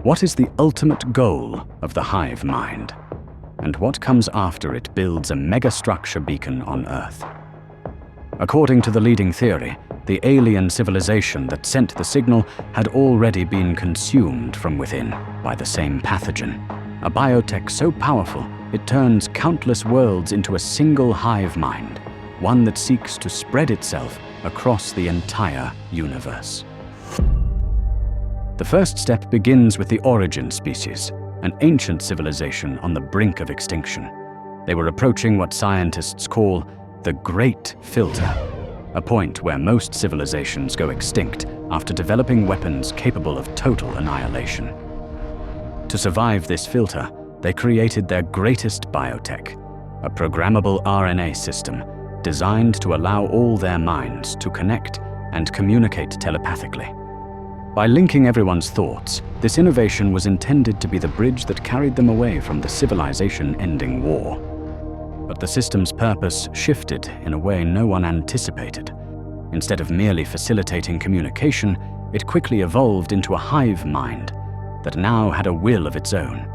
What is the ultimate goal of the hive mind? And what comes after it builds a megastructure beacon on Earth? According to the leading theory, the alien civilization that sent the signal had already been consumed from within by the same pathogen, a biotech so powerful it turns countless worlds into a single hive mind, one that seeks to spread itself across the entire universe. The first step begins with the origin species, an ancient civilization on the brink of extinction. They were approaching what scientists call the Great Filter, a point where most civilizations go extinct after developing weapons capable of total annihilation. To survive this filter, they created their greatest biotech, a programmable RNA system designed to allow all their minds to connect and communicate telepathically. By linking everyone's thoughts, this innovation was intended to be the bridge that carried them away from the civilization-ending war. But the system's purpose shifted in a way no one anticipated. Instead of merely facilitating communication, it quickly evolved into a hive mind that now had a will of its own.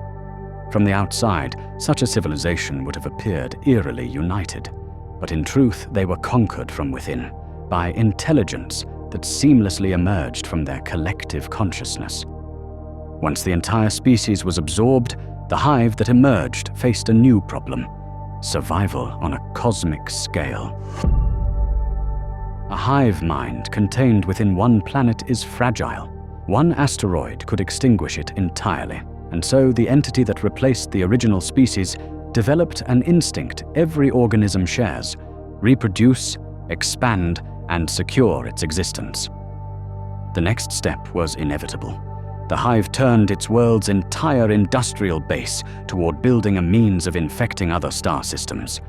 From the outside, such a civilization would have appeared eerily united, but in truth they were conquered from within by intelligence that seamlessly emerged from their collective consciousness. Once the entire species was absorbed, the hive that emerged faced a new problem: survival on a cosmic scale. A hive mind contained within one planet is fragile. One asteroid could extinguish it entirely, and so the entity that replaced the original species developed an instinct every organism shares: reproduce, expand, and secure its existence. The next step was inevitable. The hive turned its world's entire industrial base toward building a means of infecting other star systems.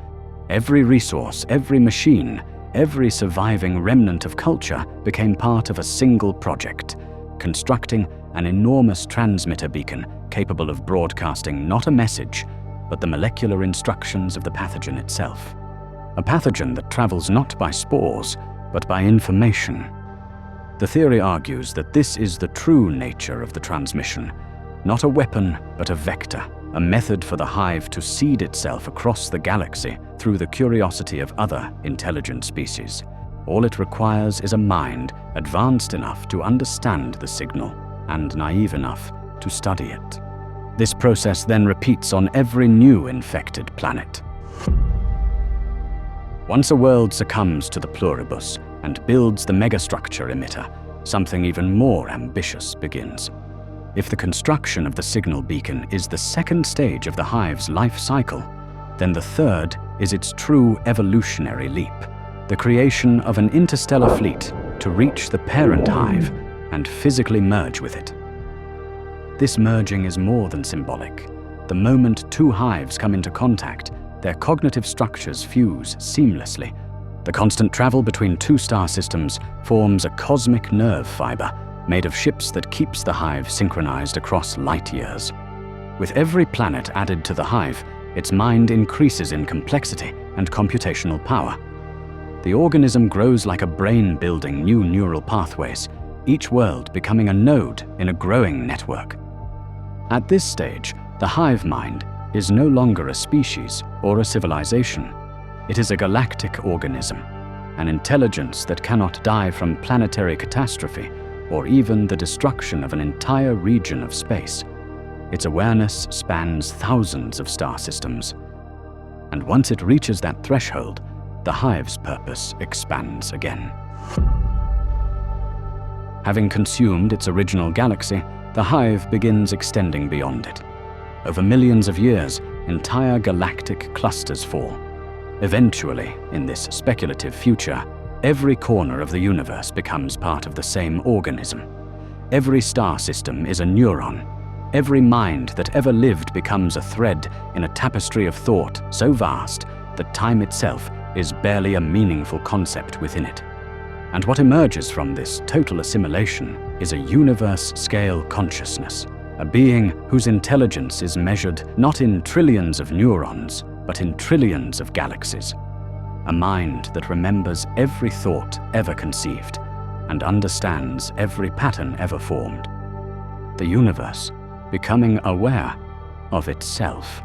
Every resource, every machine, every surviving remnant of culture became part of a single project, constructing an enormous transmitter beacon capable of broadcasting not a message, but the molecular instructions of the pathogen itself. A pathogen that travels not by spores, but by information. The theory argues that this is the true nature of the transmission, not a weapon, but a vector, a method for the hive to seed itself across the galaxy through the curiosity of other intelligent species. All it requires is a mind advanced enough to understand the signal and naive enough to study it. This process then repeats on every new infected planet. Once a world succumbs to the Pluribus and builds the megastructure emitter, something even more ambitious begins. If the construction of the signal beacon is the second stage of the hive's life cycle, then the third is its true evolutionary leap: the creation of an interstellar fleet to reach the parent hive and physically merge with it. This merging is more than symbolic. The moment two hives come into contact, their cognitive structures fuse seamlessly. The constant travel between two star systems forms a cosmic nerve fiber made of ships that keeps the hive synchronized across light years. With every planet added to the hive, its mind increases in complexity and computational power. The organism grows like a brain building new neural pathways, each world becoming a node in a growing network. At this stage, the hive mind is no longer a species or a civilization. It is a galactic organism, an intelligence that cannot die from planetary catastrophe or even the destruction of an entire region of space. Its awareness spans thousands of star systems. And once it reaches that threshold, the hive's purpose expands again. Having consumed its original galaxy, the hive begins extending beyond it. Over millions of years, entire galactic clusters form. Eventually, in this speculative future, every corner of the universe becomes part of the same organism. Every star system is a neuron. Every mind that ever lived becomes a thread in a tapestry of thought so vast that time itself is barely a meaningful concept within it. And what emerges from this total assimilation is a universe-scale consciousness, a being whose intelligence is measured not in trillions of neurons, but in trillions of galaxies. A mind that remembers every thought ever conceived and understands every pattern ever formed. The universe, becoming aware of itself.